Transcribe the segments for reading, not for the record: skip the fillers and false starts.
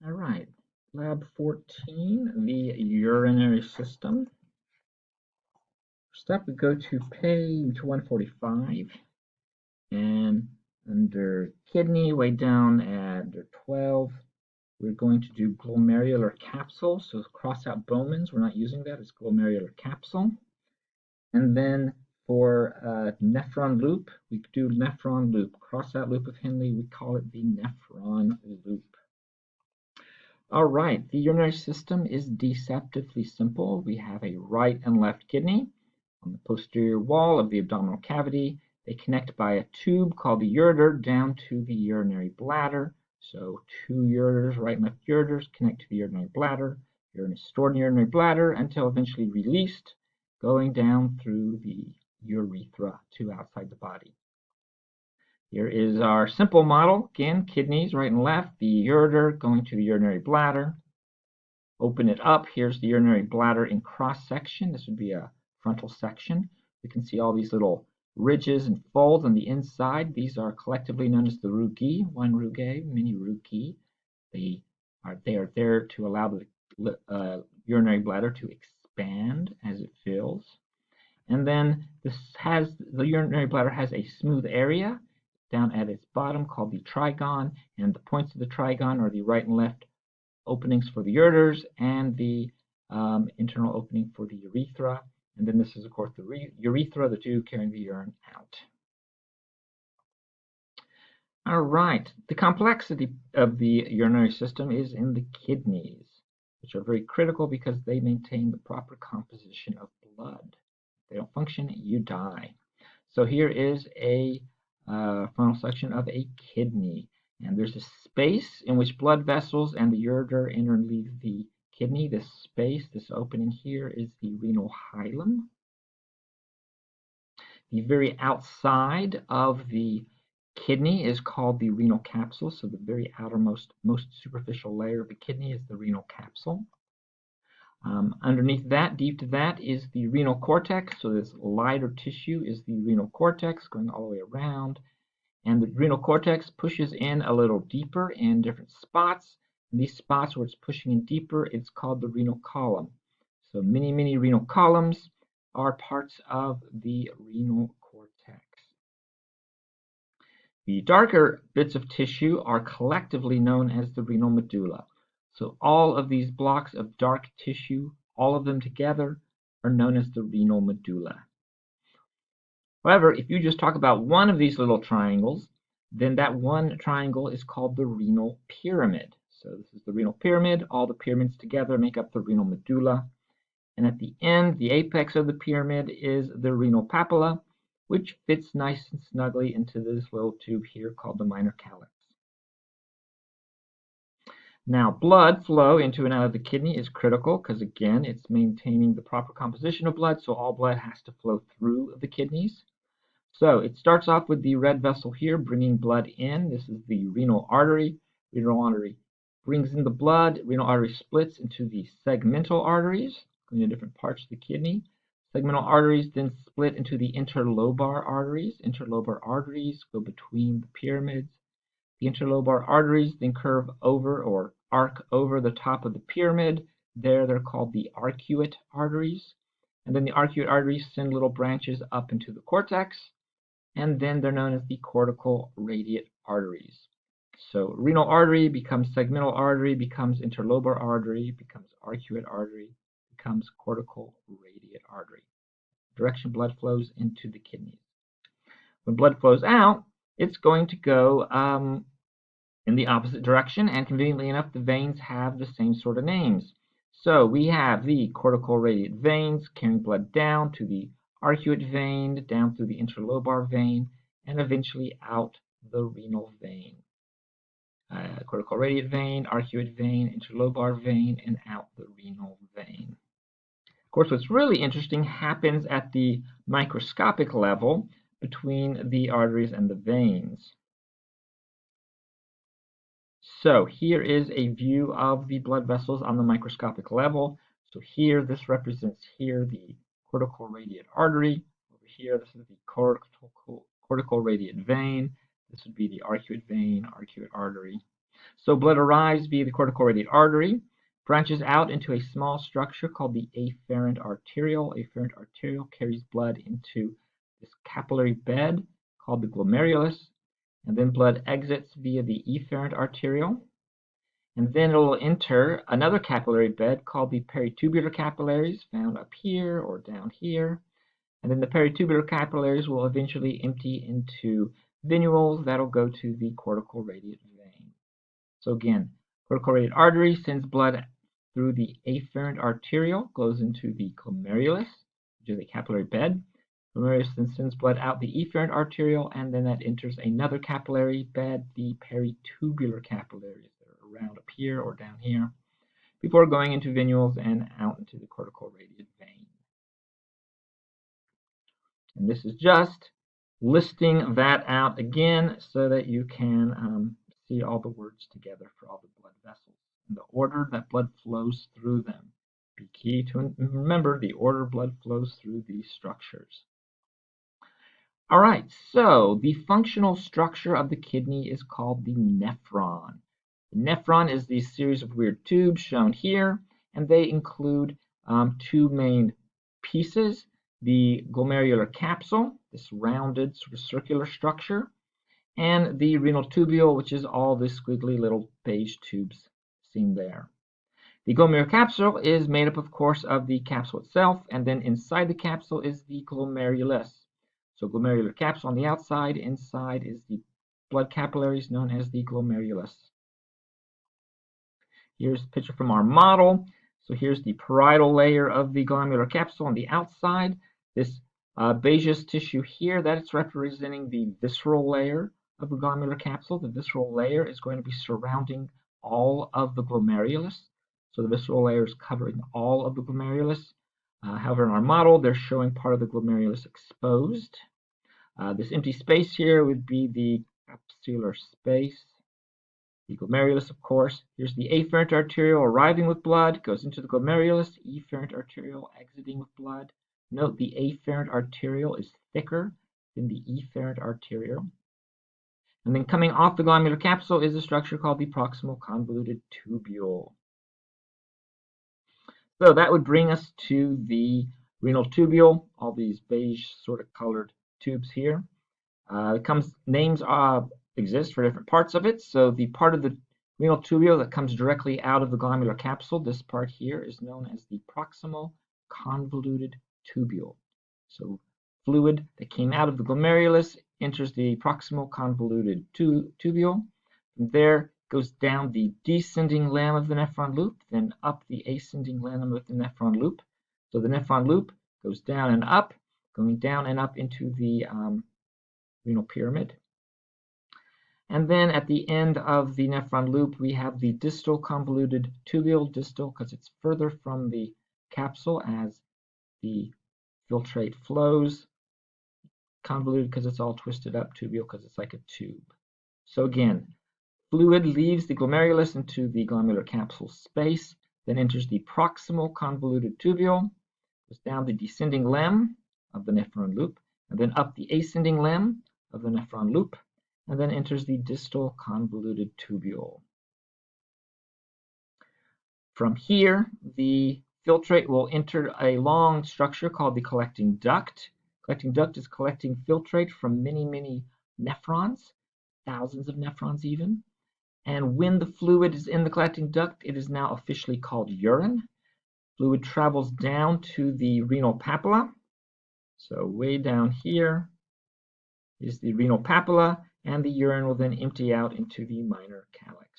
All right, lab 14, the urinary system. First up, we go to page 145, and under kidney, way down at under 12, we're going to do glomerular capsule. So cross out Bowman's, we're not using that, it's glomerular capsule. And then for nephron loop, we do nephron loop. Cross out loop of Henle, we call it the nephron loop. All right, the urinary system is deceptively simple. We have a right and left kidney on the posterior wall of the abdominal cavity. They connect by a tube called the ureter down to the urinary bladder. So two ureters, right and left ureters, connect to the urinary bladder. Urine is stored in the urinary bladder until eventually released, going down through the urethra to outside the body. Here is our simple model. Again, kidneys right and left, the ureter going to the urinary bladder. Open it up. Here's the urinary bladder in cross section. This would be a frontal section. You can see all these little ridges and folds on the inside. These are collectively known as the rugae, one rugae, many rugae. They are there to allow the urinary bladder to expand as it fills. And then the urinary bladder has a smooth area down at its bottom called the trigon, and the points of the trigon are the right and left openings for the ureters and the internal opening for the urethra. And then this is, of course, the urethra, the tube carrying the urine out. All right, the complexity of the urinary system is in the kidneys, which are very critical because they maintain the proper composition of blood. If they don't function, you die. So here is a frontal section of a kidney, and there's a space in which blood vessels and the ureter enter and leave the kidney. This space, this opening here, is the renal hilum. The very outside of the kidney is called the renal capsule. So the very outermost, most superficial layer of the kidney is the renal capsule. Underneath that, deep to that, is the renal cortex. So this lighter tissue is the renal cortex going all the way around. And the renal cortex pushes in a little deeper in different spots. And these spots where it's pushing in deeper, it's called the renal column. So many renal columns are parts of the renal cortex. The darker bits of tissue are collectively known as the renal medulla. So all of these blocks of dark tissue, all of them together, are known as the renal medulla. However, if you just talk about one of these little triangles, then that one triangle is called the renal pyramid. So this is the renal pyramid. All the pyramids together make up the renal medulla. And at the end, the apex of the pyramid is the renal papilla, which fits nice and snugly into this little tube here called the minor calyx. Now, blood flow into and out of the kidney is critical because, again, it's maintaining the proper composition of blood, so all blood has to flow through the kidneys. So it starts off with the red vessel here bringing blood in. This is the renal artery. Renal artery brings in the blood. Renal artery splits into the segmental arteries, going to different parts of the kidney. Segmental arteries then split into the interlobar arteries. Interlobar arteries go between the pyramids. The interlobar arteries then curve over or arc over the top of the pyramid. There they're called the arcuate arteries. And then the arcuate arteries send little branches up into the cortex. And then they're known as the cortical radiate arteries. So renal artery becomes segmental artery, becomes interlobar artery, becomes arcuate artery, becomes cortical radiate artery. Direction blood flows into the kidneys. When blood flows out, it's going to go in the opposite direction, and conveniently enough, the veins have the same sort of names. So we have the cortical radiate veins carrying blood down to the arcuate vein, down through the interlobar vein, and eventually out the renal vein. Cortical radiate vein, arcuate vein, interlobar vein, and out the renal vein. Of course, what's really interesting happens at the microscopic level between the arteries and the veins. So here is a view of the blood vessels on the microscopic level. So here, this represents here the cortical radiate artery. Over here, this is the cortical radiate vein. This would be the arcuate vein, arcuate artery. So blood arrives via the cortical radiate artery, branches out into a small structure called the afferent arteriole. Afferent arteriole carries blood into this capillary bed called the glomerulus, and then blood exits via the efferent arteriole. And then it will enter another capillary bed called the peritubular capillaries, found up here or down here. And then the peritubular capillaries will eventually empty into venules that'll go to the cortical radiate vein. So again, cortical radiate artery sends blood through the afferent arteriole, goes into the glomerulus, which is a capillary bed. Glomerulus then sends blood out the efferent arteriole, and then that enters another capillary bed, the peritubular capillaries that are around up here or down here, before going into venules and out into the cortical radiate vein. And this is just listing that out again so that you can see all the words together for all the blood vessels and the order that blood flows through them. Be key to remember the order blood flows through these structures. All right, so the functional structure of the kidney is called the nephron. The nephron is the series of weird tubes shown here, and they include two main pieces: the glomerular capsule, this rounded sort of circular structure, and the renal tubule, which is all the squiggly little beige tubes seen there. The glomerular capsule is made up, of course, of the capsule itself, and then inside the capsule is the glomerulus. So glomerular capsule on the outside, inside is the blood capillaries known as the glomerulus. Here's a picture from our model. So here's the parietal layer of the glomerular capsule on the outside. This beigeish tissue here, that's representing the visceral layer of the glomerular capsule. The visceral layer is going to be surrounding all of the glomerulus. So the visceral layer is covering all of the glomerulus. However, in our model, they're showing part of the glomerulus exposed. This empty space here would be the capsular space. The glomerulus, of course. Here's the afferent arteriole arriving with blood, goes into the glomerulus, efferent arteriole exiting with blood. Note the afferent arteriole is thicker than the efferent arteriole. And then coming off the glomerular capsule is a structure called the proximal convoluted tubule. So that would bring us to the renal tubule, all these beige sort of colored tubes here. Names exist for different parts of it. So the part of the renal tubule that comes directly out of the glomerular capsule, this part here, is known as the proximal convoluted tubule. So fluid that came out of the glomerulus enters the proximal convoluted tubule. From there, goes down the descending limb of the nephron loop, then up the ascending limb of the nephron loop. So the nephron loop goes down and up, going down and up into the renal pyramid. And then at the end of the nephron loop, we have the distal convoluted tubule, distal because it's further from the capsule as the filtrate flows, convoluted because it's all twisted up, tubule because it's like a tube. So again, fluid leaves the glomerulus into the glomerular capsule space, then enters the proximal convoluted tubule, goes down the descending limb of the nephron loop, and then up the ascending limb of the nephron loop, and then enters the distal convoluted tubule. From here, the filtrate will enter a long structure called the collecting duct. Collecting duct is collecting filtrate from many, many nephrons, thousands of nephrons even. And when the fluid is in the collecting duct, it is now officially called urine. Fluid travels down to the renal papilla. So way down here is the renal papilla, and the urine will then empty out into the minor calyx.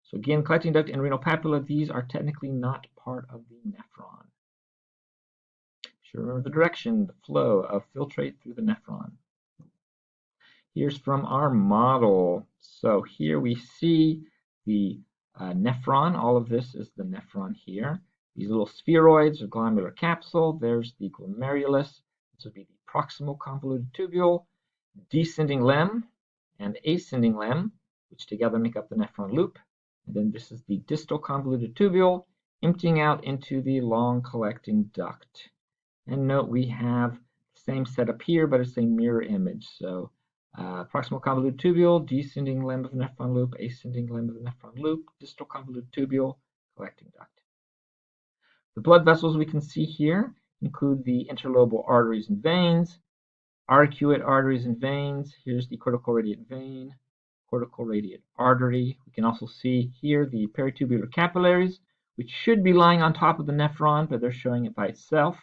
So again, collecting duct and renal papilla, these are technically not part of the nephron. Should remember the direction, the flow of filtrate through the nephron. Here's from our model. So here we see the nephron. All of this is the nephron here. These little spheroids are glomerular capsule. There's the glomerulus. This would be the proximal convoluted tubule, descending limb, and ascending limb, which together make up the nephron loop. And then this is the distal convoluted tubule, emptying out into the long collecting duct. And note we have the same setup here, but it's a mirror image. So Proximal convoluted tubule, descending limb of the nephron loop, ascending limb of the nephron loop, distal convoluted tubule, collecting duct. The blood vessels we can see here include the interlobal arteries and veins, arcuate arteries and veins. Here's the cortical radiate vein, cortical radiate artery. We can also see here the peritubular capillaries, which should be lying on top of the nephron, but they're showing it by itself.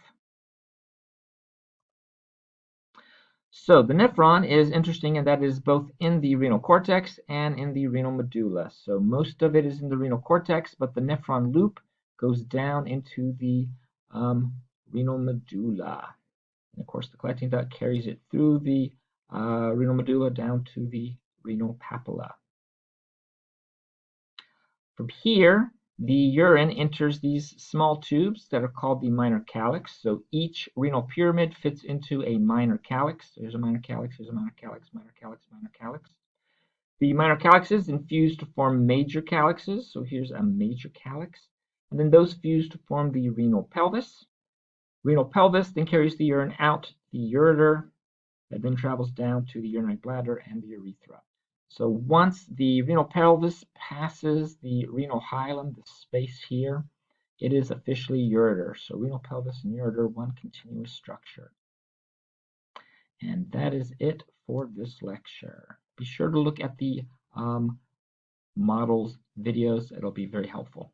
So the nephron is interesting, and that is both in the renal cortex and in the renal medulla. So most of it is in the renal cortex, but the nephron loop goes down into the renal medulla. And of course, the collecting duct carries it through the renal medulla down to the renal papilla. From here, the urine enters these small tubes that are called the minor calyx. So each renal pyramid fits into a minor calyx. There's a minor calyx, there's a minor calyx, minor calyx, minor calyx. The minor calyxes then fuse to form major calyxes. So here's a major calyx. And then those fuse to form the renal pelvis. Renal pelvis then carries the urine out the ureter, that then travels down to the urinary bladder and the urethra. So once the renal pelvis passes the renal hilum, the space here, it is officially ureter. So renal pelvis and ureter, one continuous structure. And that is it for this lecture. Be sure to look at the models videos. It'll be very helpful.